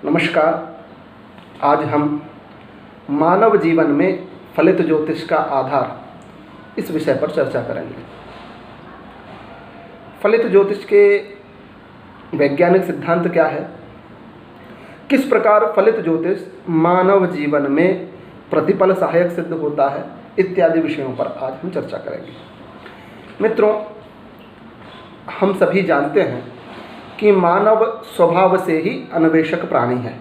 नमस्कार। आज हम मानव जीवन में फलित ज्योतिष का आधार इस विषय पर चर्चा करेंगे। फलित ज्योतिष के वैज्ञानिक सिद्धांत क्या है, किस प्रकार फलित ज्योतिष मानव जीवन में प्रतिपल सहायक सिद्ध होता है, इत्यादि विषयों पर आज हम चर्चा करेंगे। मित्रों, हम सभी जानते हैं कि मानव स्वभाव से ही अन्वेषक प्राणी है।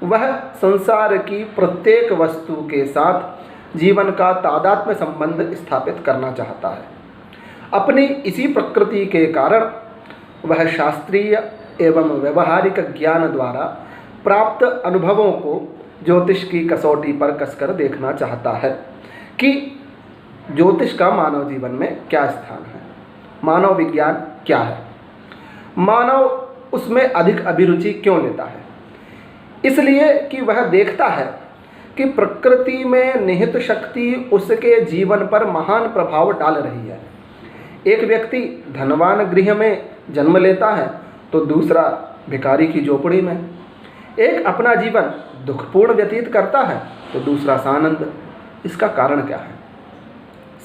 वह संसार की प्रत्येक वस्तु के साथ जीवन का तादात्म्य संबंध स्थापित करना चाहता है। अपनी इसी प्रकृति के कारण वह शास्त्रीय एवं व्यवहारिक ज्ञान द्वारा प्राप्त अनुभवों को ज्योतिष की कसौटी पर कसकर देखना चाहता है कि ज्योतिष का मानव जीवन में क्या स्थान है, मानव विज्ञान क्या है, मानव उसमें अधिक अभिरुचि क्यों लेता है। इसलिए कि वह देखता है कि प्रकृति में निहित शक्ति उसके जीवन पर महान प्रभाव डाल रही है। एक व्यक्ति धनवान गृह में जन्म लेता है तो दूसरा भिखारी की झोपड़ी में। एक अपना जीवन दुखपूर्ण व्यतीत करता है तो दूसरा सानंद। इसका कारण क्या है?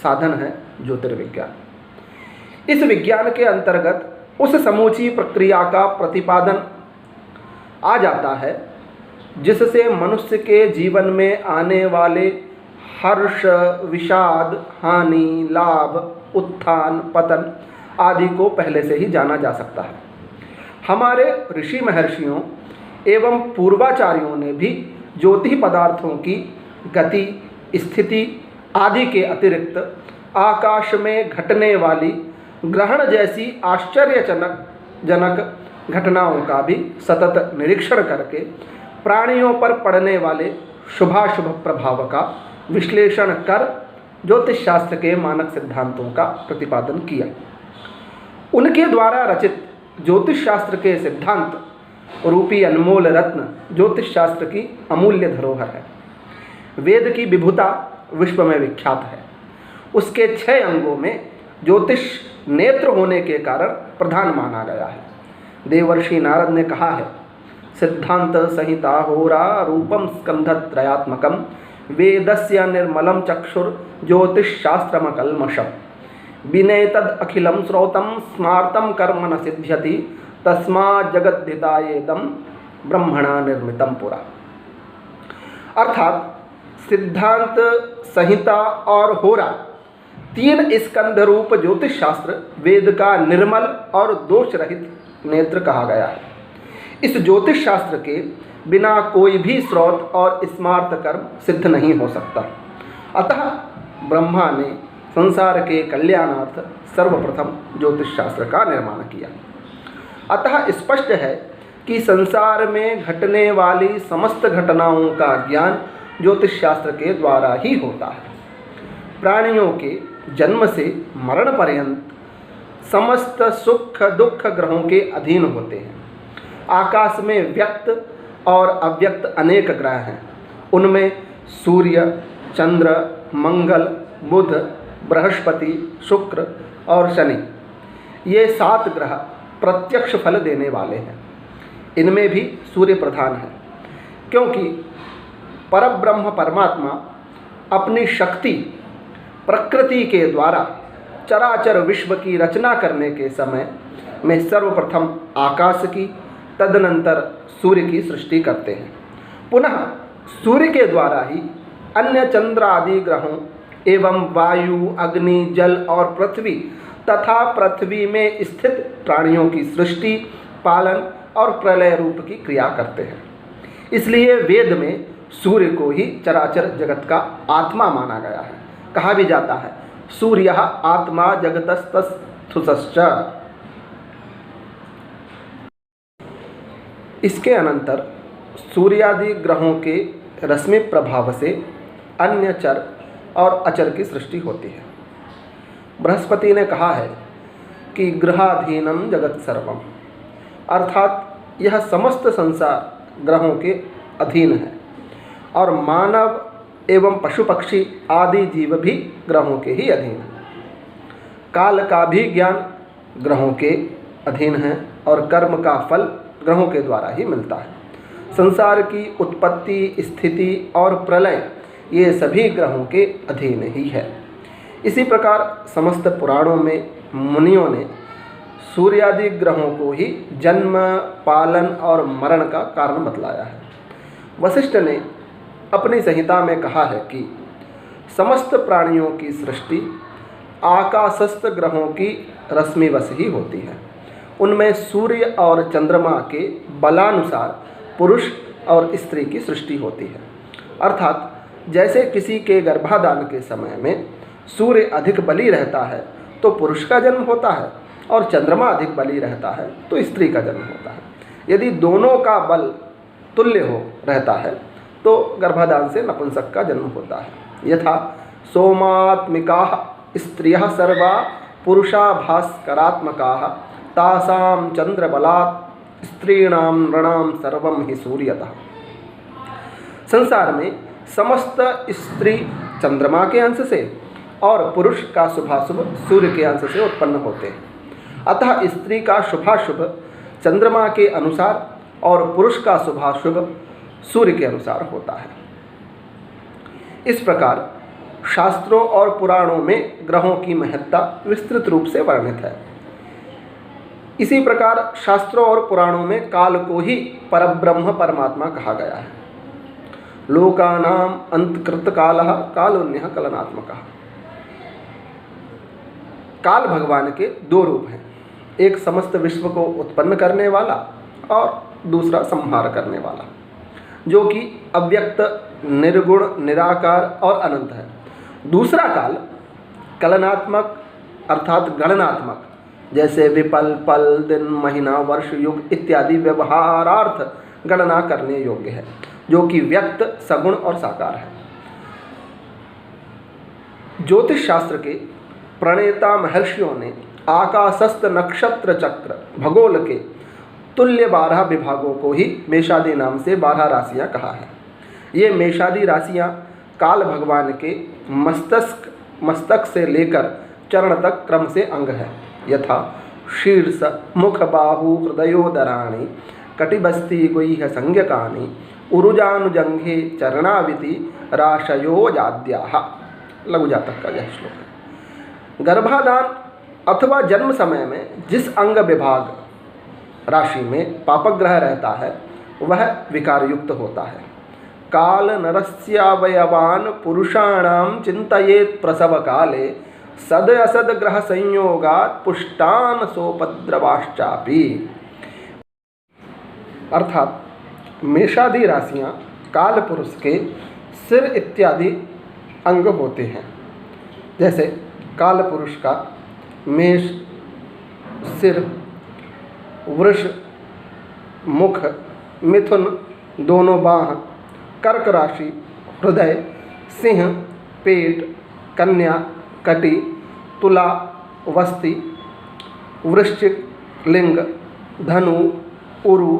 साधन है ज्योतिर्विज्ञान। इस विज्ञान के अंतर्गत उस समूची प्रक्रिया का प्रतिपादन आ जाता है जिससे मनुष्य के जीवन में आने वाले हर्ष, विषाद, हानि, लाभ, उत्थान, पतन आदि को पहले से ही जाना जा सकता है। हमारे ऋषि महर्षियों एवं पूर्वाचार्यों ने भी ज्योतिष पदार्थों की गति, स्थिति आदि के अतिरिक्त आकाश में घटने वाली ग्रहण जैसी आश्चर्यजनक घटनाओं का भी सतत निरीक्षण करके प्राणियों पर पड़ने वाले शुभाशुभ प्रभाव का विश्लेषण कर ज्योतिष शास्त्र के मानक सिद्धांतों का प्रतिपादन किया। उनके द्वारा रचित ज्योतिष शास्त्र के सिद्धांत रूपी अनमोल रत्न ज्योतिष शास्त्र की अमूल्य धरोहर है। वेद की विभुता विश्व में विख्यात है। उसके 6 अंगों में ज्योतिष नेत्र होने के कारण प्रधान माना गया है। देवर्षि नारद ने कहा है, सिद्धांत संहिता होरा रूपम स्कंधत्रयात्मकम वेदस्य निर्मलम चक्षुर ज्योतिष शास्त्रमकल्मषम विनेतद अखिलम श्रोतम स्मार्तम कर्म न सिद्ध्यति तस्मा जगद्धितायेदम ब्रह्मणा निर्मितम पुरा। अर्थात सिद्धांत, संहिता और होरा 3 स्कंध रूप ज्योतिष शास्त्र वेद का निर्मल और दोष रहित नेत्र कहा गया है। इस ज्योतिष शास्त्र के बिना कोई भी स्रोत और स्मार्त कर्म सिद्ध नहीं हो सकता। अतः ब्रह्मा ने संसार के कल्याणार्थ सर्वप्रथम ज्योतिष शास्त्र का निर्माण किया। अतः स्पष्ट है कि संसार में घटने वाली समस्त घटनाओं का ज्ञान ज्योतिष शास्त्र के द्वारा ही होता है। प्राणियों के जन्म से मरण पर्यंत समस्त सुख दुख ग्रहों के अधीन होते हैं। आकाश में व्यक्त और अव्यक्त अनेक ग्रह हैं। उनमें सूर्य, चंद्र, मंगल, बुध, बृहस्पति, शुक्र और शनि, ये 7 ग्रह प्रत्यक्ष फल देने वाले हैं। इनमें भी सूर्य प्रधान है, क्योंकि परब्रह्म परमात्मा अपनी शक्ति प्रकृति के द्वारा चराचर विश्व की रचना करने के समय में सर्वप्रथम आकाश की, तदनंतर सूर्य की सृष्टि करते हैं। पुनः सूर्य के द्वारा ही अन्य चंद्र आदि ग्रहों एवं वायु, अग्नि, जल और पृथ्वी तथा पृथ्वी में स्थित प्राणियों की सृष्टि, पालन और प्रलय रूप की क्रिया करते हैं। इसलिए वेद में सूर्य को ही चराचर जगत का आत्मा माना गया है। कहा भी जाता है, सूर्य आत्मा जगतस्तस्थुसश्च। इसके अनंतर सूर्यादि ग्रहों के रश्मि प्रभाव से अन्य चर और अचर की सृष्टि होती है। बृहस्पति ने कहा है कि ग्रहाधीनम जगत सर्वम, अर्थात यह समस्त संसार ग्रहों के अधीन है और मानव एवं पशु पक्षी आदि जीव भी ग्रहों के ही अधीन हैं। काल का भी ज्ञान ग्रहों के अधीन है और कर्म का फल ग्रहों के द्वारा ही मिलता है। संसार की उत्पत्ति, स्थिति और प्रलय ये सभी ग्रहों के अधीन ही है। इसी प्रकार समस्त पुराणों में मुनियों ने सूर्यादि ग्रहों को ही जन्म, पालन और मरण का कारण बतलाया है। वशिष्ठ ने अपनी संहिता में कहा है कि समस्त प्राणियों की सृष्टि आकाशस्थ ग्रहों की रश्मिवश ही होती है। उनमें सूर्य और चंद्रमा के बलानुसार पुरुष और स्त्री की सृष्टि होती है। अर्थात जैसे किसी के गर्भाधान के समय में सूर्य अधिक बली रहता है तो पुरुष का जन्म होता है, और चंद्रमा अधिक बली रहता है तो स्त्री का जन्म होता है। यदि दोनों का बल तुल्य हो रहता है तो गर्भाधान से नपुंसक का जन्म होता है। यथा सोमात्मिकाः स्त्रियः सर्वा पुरुषा भास्करात्मकाः तासां चंद्रबलात् स्त्रीणां नृणां सर्वं हि सूर्यतः। संसार में समस्त स्त्री चंद्रमा के अंश से और पुरुष का शुभाशुभ सूर्य के अंश से उत्पन्न होते हैं। अतः स्त्री का शुभाशुभ चंद्रमा के अनुसार और पुरुष का शुभाशुभ सूर्य के अनुसार होता है। इस प्रकार शास्त्रों और पुराणों में ग्रहों की महत्ता विस्तृत रूप से वर्णित है। इसी प्रकार शास्त्रों और पुराणों में काल को ही परब्रह्म परमात्मा कहा गया है। लोकानाम अंतकृत कालः कालोन्यः कलनात्मकः। काल भगवान के दो रूप हैं, एक समस्त विश्व को उत्पन्न करने वाला और दूसरा संहार करने वाला, जो कि अव्यक्त, निर्गुण, निराकार और अनंत है। दूसरा काल कलनात्मक अर्थात गणनात्मक, जैसे विपल, पल, दिन, महीना, वर्ष, युग इत्यादि व्यवहारार्थ गणना करने योग्य है, जो कि व्यक्त, सगुण और साकार है। ज्योतिष शास्त्र के प्रणेता महर्षियों ने आकाशस्थ नक्षत्र चक्र भगोल के तुल्य 12 विभागों को ही मेषादि नाम से 12 राशियां कहा है। ये मेषादि राशियां काल भगवान के मस्तक से लेकर चरण तक क्रम से अंग है। यथा शीर्ष, मुख, बाहु, हृदयोदराणि, कटिबस्ती, गुह्य संज्ञकानि, उरुजानुजंघे चरणाविति राशयो जाद्याः। लघु जातक का यह श्लोक है। गर्भाधान अथवा जन्म समय में जिस अंग विभाग राशि में पापग्रह रहता है वह विकार युक्त होता है। काल नरस्यावयवान पुरुषाणाम चिंतयेत प्रसव काले सद असद ग्रह संयोगात पुष्टान सोपद्रवाश्चापि। अर्थात मेषादि राशियां काल पुरुष के सिर इत्यादि अंग होते हैं। जैसे काल पुरुष का मेष सिर, वृष मुख, मिथुन दोनों बाह, कर्क राशि हृदय, सिंह पेट, कन्या कटी, तुला वस्ति, वृश्चिक लिंग, धनु उरु,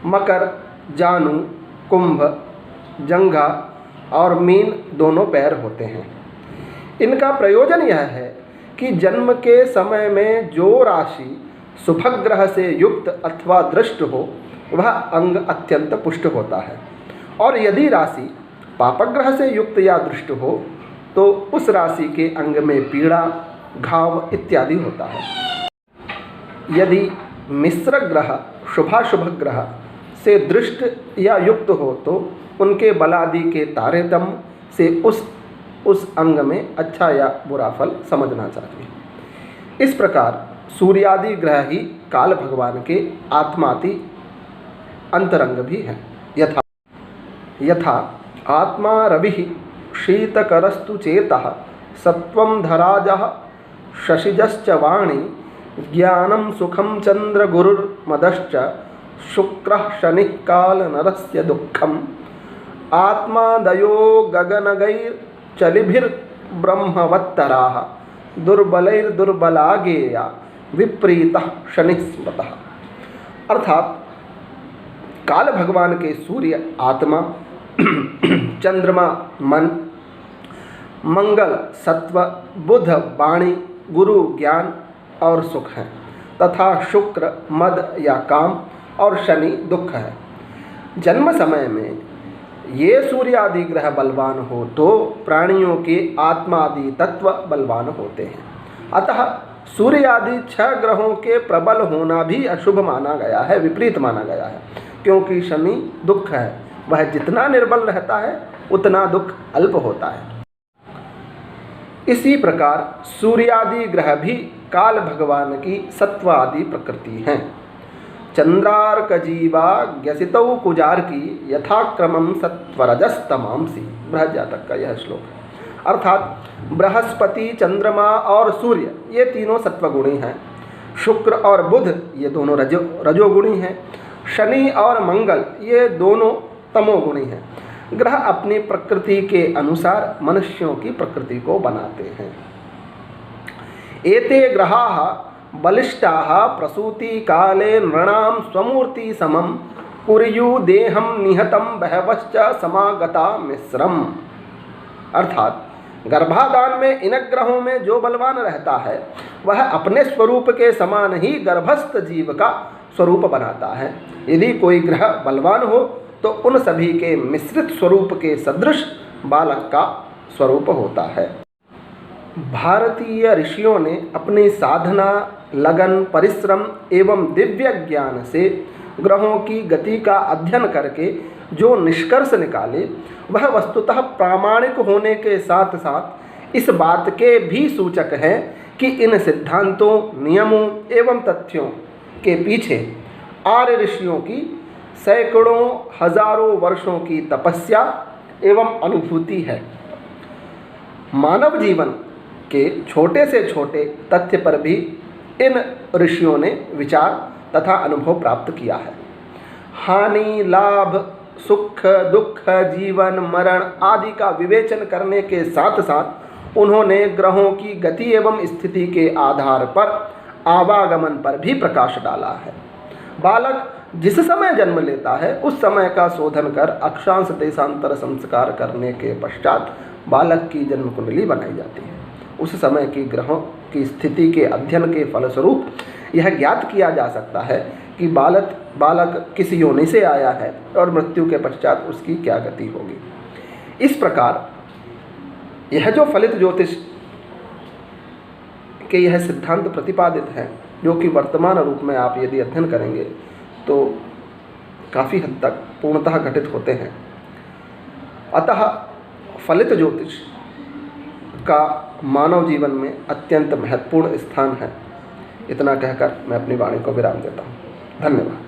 मकर जानु, कुंभ जंघा और मीन दोनों पैर होते हैं। इनका प्रयोजन यह है कि जन्म के समय में जो राशि शुभग्रह से युक्त अथवा दृष्ट हो वह अंग अत्यंत पुष्ट होता है, और यदि राशि पापग्रह से युक्त या दृष्ट हो तो उस राशि के अंग में पीड़ा, घाव इत्यादि होता है। यदि मिश्र ग्रह शुभाशुभ ग्रह से दृष्ट या युक्त हो तो उनके बलादि के तारतम्य से उस अंग में अच्छा या बुरा फल समझना चाहिए। इस प्रकार सूर्यादि ग्रह ही काल भगवान के आत्माति अंतरंग भी हैं। यथा आत्मा रविः शीतकरस्तु चेतः सत्वं धराजः शशिजश्च वाणी ज्ञानं सुखं चंद्र गुरुर्मदश्च शुक्रः शनिः काल नरस्य दुःखम् आत्मादयो गगनगैर्चलिभिर्ब्रह्मवत्तराः दुर्बलैर्दुर्बला गेया विपरीतः शनिः स्मृतः। अर्थात काल भगवान के सूर्य आत्मा, चंद्रमा मन, मंगल सत्व, बुध वाणी, गुरु ज्ञान और सुख है, तथा शुक्र मद या काम और शनि दुख है। जन्म समय में ये सूर्यादि ग्रह बलवान हो तो प्राणियों के आत्मा आदि तत्व बलवान होते हैं। अतः सूर्य आदि 6 ग्रहों के प्रबल होना भी अशुभ माना गया है, विपरीत माना गया है, क्योंकि शनि दुख है, वह जितना निर्बल रहता है उतना दुख अल्प होता है। इसी प्रकार सूर्यादि ग्रह भी काल भगवान की सत्व आदि प्रकृति हैं। चंद्रार्क जीवा ग्यसितौ कुजार की यथाक्रमम सत्वरजस्तमांसी, बृहज्जातक का यह श्लोक है। अर्थात बृहस्पति, चंद्रमा और सूर्य ये तीनों सत्वगुणी हैं। शुक्र और बुध ये दोनों रजोगुणी हैं। शनि और मंगल ये दोनों तमोगुणी हैं। ग्रह अपनी प्रकृति के अनुसार मनुष्यों की प्रकृति को बनाते हैं। एते ग्रहाः बलिष्ठाः प्रसूति काले नृणां स्वमूर्ति समं कुर्यु देहं निहतं बहवश्च समागता मिश्रम। अर्थात गर्भाधान में इन ग्रहों में जो बलवान रहता है वह अपने स्वरूप के समान ही गर्भस्थ जीव का स्वरूप बनाता है। यदि कोई ग्रह बलवान हो तो उन सभी के मिश्रित स्वरूप के सदृश बालक का स्वरूप होता है। भारतीय ऋषियों ने अपनी साधना, लगन, परिश्रम एवं दिव्य ज्ञान से ग्रहों की गति का अध्ययन करके जो निष्कर्ष निकाले वह वस्तुतः प्रामाणिक होने के साथ साथ इस बात के भी सूचक है कि इन सिद्धांतों, नियमों एवं तथ्यों के पीछे आर्य ऋषियों की सैकड़ों हजारों वर्षों की तपस्या एवं अनुभूति है। मानव जीवन के छोटे से छोटे तथ्य पर भी इन ऋषियों ने विचार तथा अनुभव प्राप्त किया है। हानि, लाभ, सुख, दुख, जीवन, मरण आदि का विवेचन करने के साथ साथ उन्होंने ग्रहों की गति एवं स्थिति के आधार पर आवागमन पर भी प्रकाश डाला है। बालक जिस समय जन्म लेता है उस समय का शोधन कर अक्षांश देशांतर संस्कार करने के पश्चात बालक की जन्म कुंडली बनाई जाती है। उस समय की ग्रहों की स्थिति के अध्ययन के फलस्वरूप यह ज्ञात किया जा सकता है कि बालक किस योनि से आया है और मृत्यु के पश्चात उसकी क्या गति होगी। इस प्रकार यह जो फलित ज्योतिष के यह सिद्धांत प्रतिपादित है, जो कि वर्तमान रूप में आप यदि अध्ययन करेंगे तो काफ़ी हद तक पूर्णतः घटित होते हैं। अतः फलित ज्योतिष का मानव जीवन में अत्यंत महत्वपूर्ण स्थान है। इतना कहकर मैं अपनी वाणी को विराम देता हूँ। धन्यवाद।